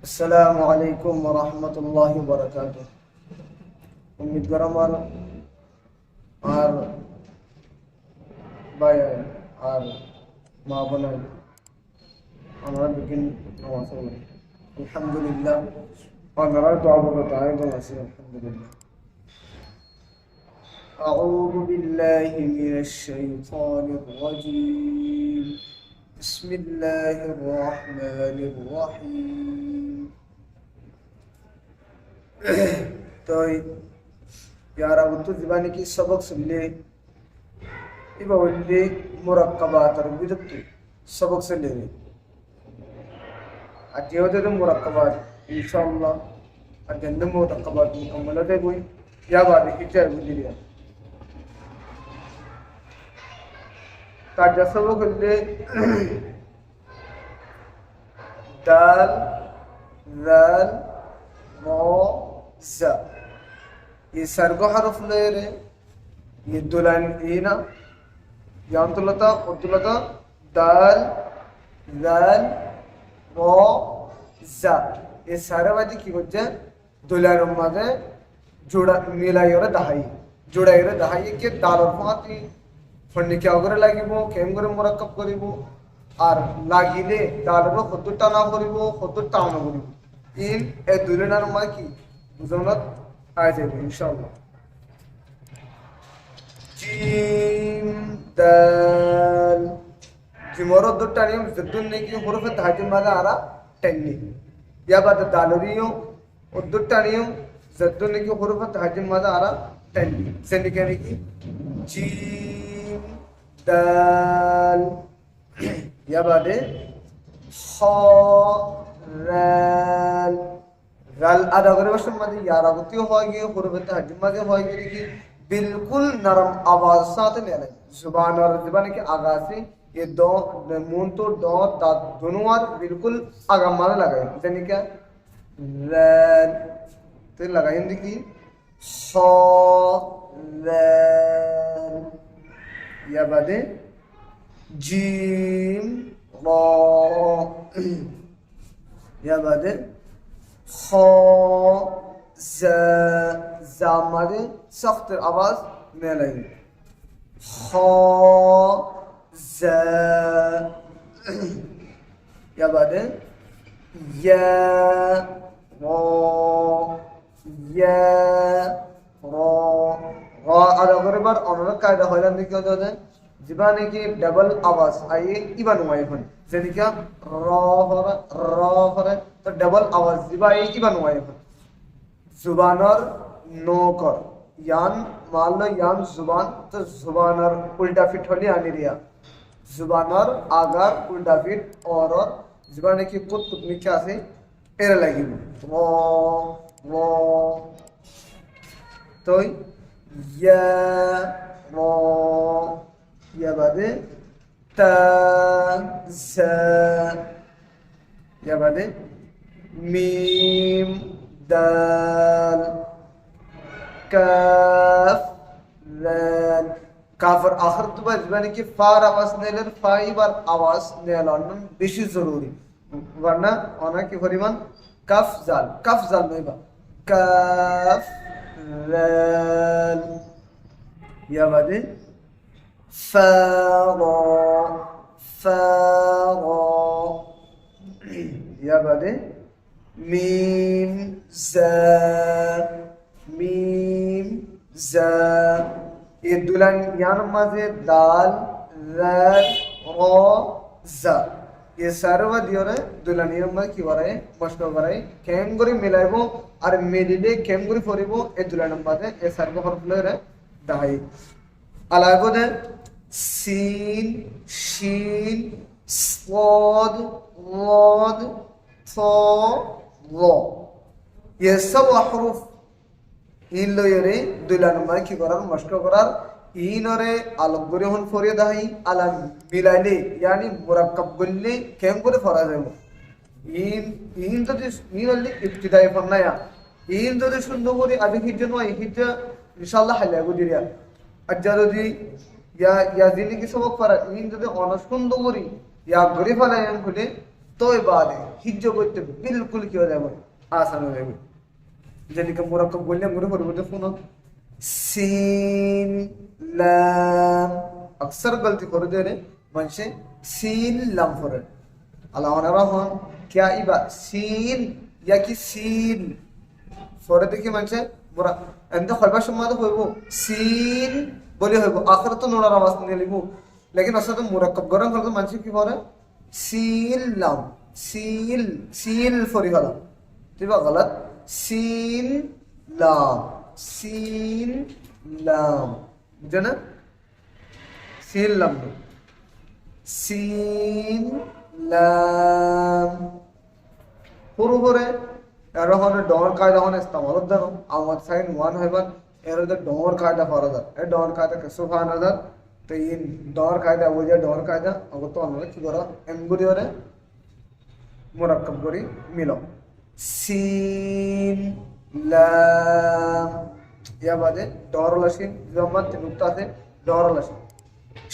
আসসালামু আলাইকুম ওয়া রাহমাতুল্লাহি ওয়া বারাকাতুহু। উম্মিদ গরমার আর ভাই আর মা বোনের আমরা বিকিন নামাজ পড়ি আলহামদুলিল্লাহ। আমরা দোয়া করতে আইতো আছি আলহামদুলিল্লাহ। أعوذ بالله من الشيطان الرجيم. بسم الله الرحمن الرحيم. तो यार अब तो ज़बानी की सबक सुन ले इबा वल्ले मुरक्कबात और बिदत्तु सबक से ले ले अज्ञे होते तो मुरक्कबात इंशाअल्लाह अज्ञे मुरक्कबात मुकम्मल होते कोई या बात है कितना बुझिया ताजा सबक ले दाल दाल रो ज़ा ये सरगो हरफ ले रहे ये दुलान ईना यांतुलता उतुलता दाल दाल रो ज़ा ये सारे वादी की वजह दुलान उम्मादे जोड़ा मिला योरे दहाई के दाल और फाती फंडी क्या अगर लगी वो केम करे मुरक्कब करी वो और लागी ले दाल रो खुद टाना करी वो खुद टाना करी इन ए दुलान उम्मा की जरूरत आ जाएगी इंशाअल्लाह। जीम दाल जिमरो दो टानियम जद्दुन ने की हुरूफ ताजिम मादा आरा टेन्नी या बाद दालरियो और दो टानियम जद्दुन ने की हुरूफ ताजिम मादा आरा टेन्नी से निकलने की जीम दाल या बाद खा राल गाल आधा अगर वशन मादी यारा गुत्ती होगी हुरूफ ताजिम मादे होगी कि बिल्कुल नरम आवाज साथ ले रहे जुबान और जुबान के आगाज से ये दो मुंह तो दो दोनों और बिल्कुल आगा माने लगाए यानी क्या रैल तो लगाए देखिए सो रैल या बादे जीम रो या बादे खो ज़ामादे सख्त आवाज में लगी खो ज़ या बाद या रो अगर बार अनुरक कायदा हो जाने क्या होता है जिबाने की डबल आवाज आइए इबान हुआ फन जैसे क्या रो हो रहा तो डबल आवाज जिबाई इबान हुआ फन जुबान और नौकर यान मान लो यान जुबान तो जुबान और उल्टा फिट होली आने दिया जुबान और आगार उल्टा फिट और जुबान की कुछ में क्या से एर लगी वो तो या बादे ता या बादे मीम दाल काफ लाल काफर आखिर तो बस यानी कि फार आवाज नेलर फाई बार आवाज नेलन बेशी जरूरी वरना ओना की फरिमान कफ जाल नहीं बा काफ लाल या बादे फारो या बादे मीम जा ये दुलान यान माजे दाल रैल रो जा ये सर्व दियोरे दुलानियम में की वराय मस्को वराय केमगुरी मिलाइबो और मिलिले केमगुरी फरिबो ए दुलान माजे ए सर्व हरफले रे दाई अलागो दे सीन शीन स्वाद वाद थो वो ये सब हरूफ इन लो यरे दुलान मा की करार मस्को करार इन औरे अलग गुरे हन फरिया दाही अलग मिलाइले यानी मुरक्कब गुल्ले केम गुरे फरा जाए इन तो इन अल्ली इब्तिदाई फरना या इन तो सुंदो गुरे अभी हिज्जन वा हिज्जा इंशाल्लाह हल्ला गुदिरिया अज्जा दी या जिंदगी सबक फरा इन तो अनसुंदो गुरी या गुरे फला यान खुले তোই বাদে হিজ্জ করতে বিলকুল কি হয়ে যাবে আসান হয়ে যাবে যেদিকে মোরাক্কব বললে মনে পরিবর্তে শুনো সিন লাম अक्सर गलती कर दे रहे मनसे सीन लम फरे अल्लाह रहन क्या इबा सीन या कि सीन फरे देखि मनसे मोरा अंदर खलबा समय तो होइबो सीन बोले होइबो आखिर तो नोरा आवाज नहीं लिबो लेकिन असर तो मुरक्कब गरम कर तो मनसे की फरे सीन लम सील सील फरी हला तिबा गलत सीन लाम बुझे सीन लम सीन लाम पुरुहरे एरोहने डॉर कायदा होने इस्तेमाल दनो आमद साइन वन हेवन एरो द डॉर कायदा फरदर ए डॉर कायदा कसु फानदर तो ये डॉर कायदा वो जे डॉर कायदा अगर तो अनले की करो एंगुरी होरे मुरक्कब करी मिलो सीन लाम या बादे डॉर लशीन जमत नुक्ता से डॉर लशीन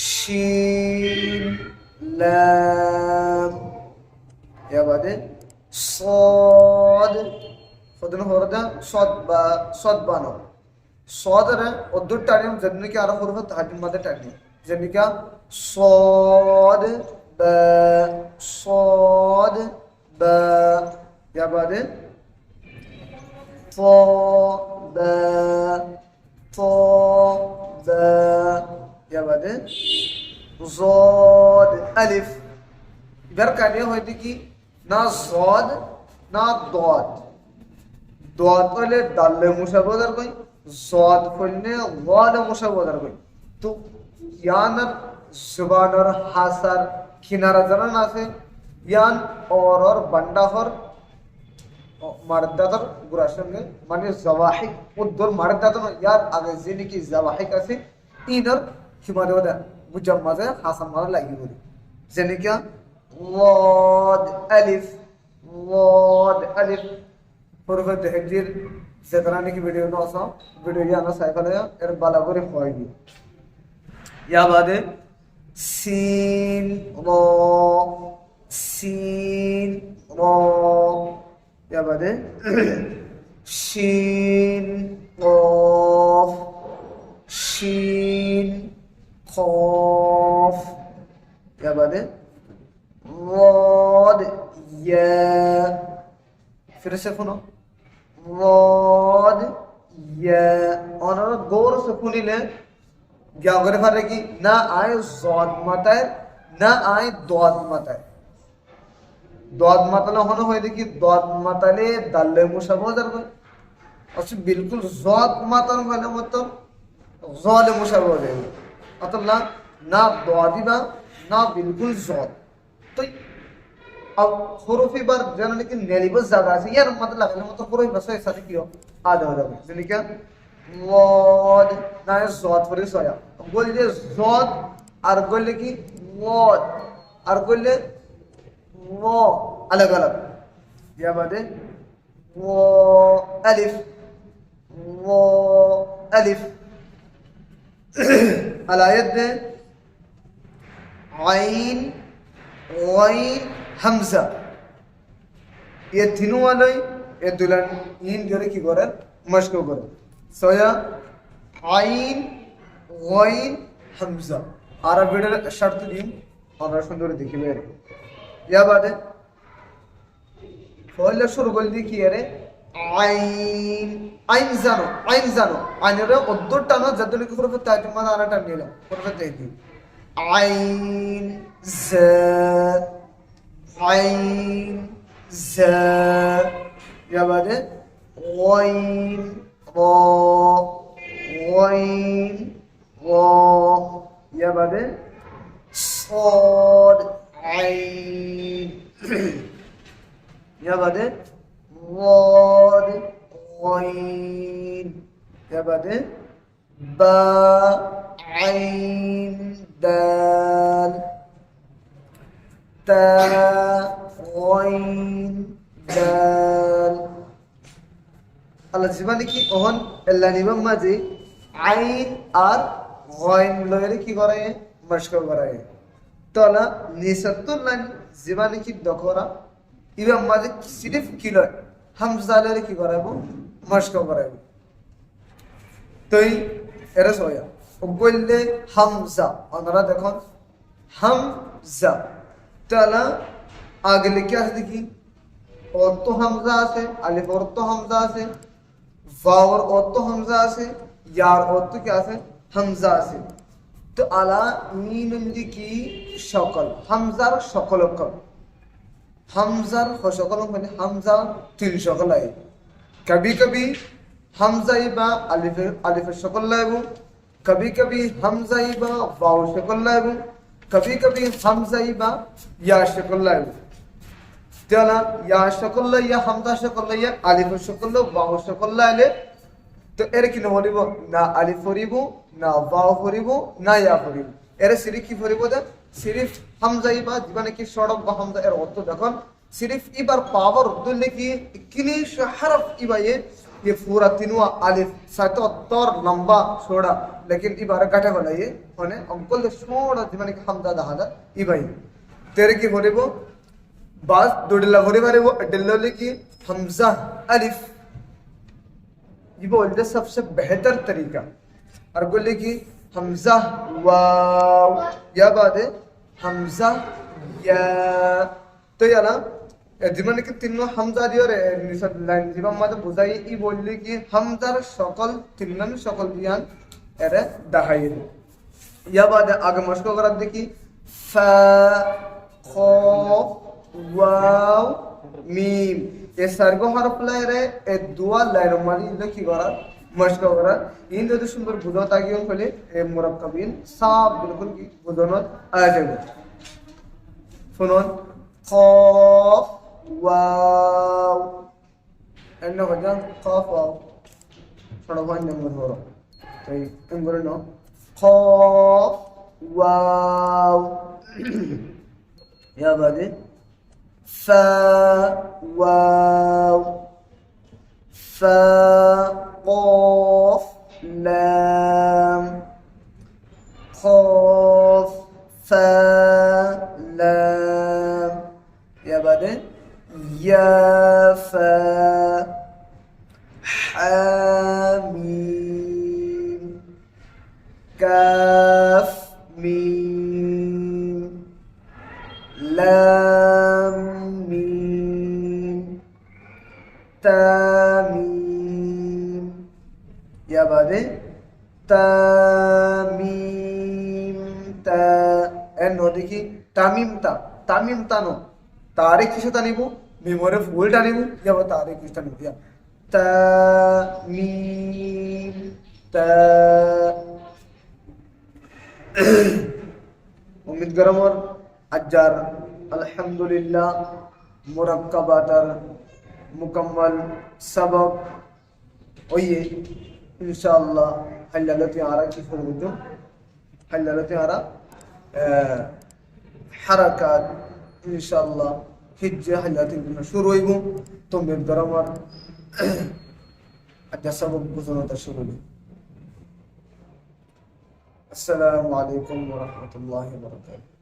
शीन लाम या बादे صاد فدنا هوردا صاد بانو صاد रे उद्दुट टाइम जन्ने के आरा हुरूफ ताजिम मदे टाइम जन्ने क्या صاد ب या बादे ط ب या बादे ज़ाद अलिफ इधर कहने होती कि ना ज़ाद ना दाद दाद पहले दाले मुशाबदर कोई ज़ाद पहले वाल मुशाबदर कोई तो यान जुबान और हासर किनारा जरा ना से यान और बंडा और मर्दातर गुराशंगे माने ज़वाहिक उद्दोर मर्दातर यार आगे जिन्हें की ज़वाहिक ऐसे इधर हिमालय वाला मुजम्मद है हासन मार लगी हुई जिन्हें क्या वाद अलिफ हुरूफ तहजीर ज़करानी की वीडियो ना आसा वीडियो ये आना साइकिल है एर बालागोरी ख्वाहिदी या बाद सीन रो या बाद शीन क़ाफ शीन क़ाफ या बाद वाद या फिर से सुनो वाद या और गौर से सुनी ले क्या करे फारे की ना आए ज़ाद मत है ना आए दाद मत है दाद मतला होना होए देखी दाद मतले दाले मुशाबह दर को अच्छा बिल्कुल ज़ाद मतन वाले मतलब ज़ाले मुशाबह दे मतलब ना दादी बा ना बिल्कुल ज़ाद तो अब हुरूफी बार जनरली की नेलिबस जगह से यार मतलब है मतलब हुरूफ बस ऐसा नहीं किया आधा हो जाएगा यानी क्या वाद ना ज़ाद पर सोया बोल जे ज़ाद और बोल की वाद और बोल वो अलग अलग या बात है वो अलिफ अलायत में आइन वाइन हमजा ये तीनों वाले ये दुल्हन इन जोड़े की गोरन मशको गोरन सोया आइन वाइन हमजा आरा वीडियो शर्त दी और सुंदर दिखी मेरे या बात है पहले शुरू कर दी कि यारे आइन जानो आइन रे उद्दुट टानो जद्दुल की हुरूफ ताजिम मद आना टान नीला हुरूफ तहजीर आइन ज़ या बात है वाइन रो या बात है صاد عين يا بعدين वाद या بعدين با عين دال تا عين دال الجبال কি ওহন এল্লানিবাম মাঝে আইন আর গয়ন লয়ের কি করে মশক করে তোলা নিসতুল্লান জীবানি কি দখরা ইবা মাঝে সিরিফ কি লয় হামজালের কি করাবো মস্ক করাবো তই এরা সয়া বললে হামজা আপনারা দেখুন হামজা তাহলে আগে লিখে আছে দেখি অর্থ হামজা আছে আলিফ অর্থ হামজা আছে ওয়াওর অর্থ হামজা আছে ইয়ার অর্থ কি আছে হামজা আছে তো আলা মিনুন্দি কি সকল হামজার সকল অক্ষর হামজার সকল মানে হামজা তিন সকল আয় কবি কবি হামজা ইবা আলিফের সকল লাইব কবি কবি হামজা ইবা ওয়াও সকল লাইব কবি কবি হামজা ইবা ইয়া সকল লাইব তাহলে ইয়া সকল ইয়া হামজা সকল ইয়া আলিফের সকল ওয়াও সকল লাইলে তো এর কি নহরিব না আলিফ ফরিব না ওয়াও ফরিব না ইয়া ফরিব এর সিরিফ কি ফরিব দে সিরিফ হামজা ইবা মানে কি সড়ক বা হামজা এর অর্থ দেখুন সিরিফ ইবার পাওয়ার দিলে কি ইংলিশ হরফ ইবা ये पूरा तीनों अलिफ सतोत्तर लंबा छोड़ा लेकिन इबार काटा होला ये होने अंकल छोड़ा जिमाने के हमजा दहादा इबाई तेरे की होरिबो बास दोडला होरि मारिबो डिल्लोले की हमजा अलिफ ये बोलते सबसे बेहतर तरीका और बोले कि हमजा वाव या बात है हमजा या तो यार জীবনে কি তিন হামজা দিও রে নিসাদ লাইন জীবন মাঝে বুঝাই ই বললি কি হামজার সকল তিন সকল বিয়ান এরে দেখাই দে ইয়া বাদে আগে মস্ক করার দেখি ফা খ ওয়াও মিম এ সারগো হরফ লাই রে এ দুয়া লাইন মালি কি করা মস্ক করা ইন যদি সুন্দর বুঝাও তাকিও ফলে এ মুরাক্কাবিন সাব বিলকুল কি বুঝানো আ যাবে শুনুন قاف واو انه هذا قاف واو شنو هو النمبر هو طيب انظر انه قاف واو يا بادي فا واو فا قاف لام قاف فا لام يا بعدين يا فا حاميم كاف ميم لام ميم تاميم يا بعدين تاميم تا انو দেখি তামিম তানো तारीख किसे तानिबो मेमोरी फुल तानिबो या वो तारीख किसे तानिबो या ता मीम ता उम्मीद करमर अज्जार अल्हम्दुलिल्लाह मुरक्कबातर मुकम्मल सबक ओये इंशाअल्लाह हल्ललती आरा की फरमुजो हल्ललती आरा हरकत इंशाअल्लाह हिज्जे हल्लाती शुरू होइबो तो मेरे दरबार अच्छा सबक बुझाना शुरू होइबो अस्सलामु अलैकुम व रहमतुल्लाहि व बरकातहू।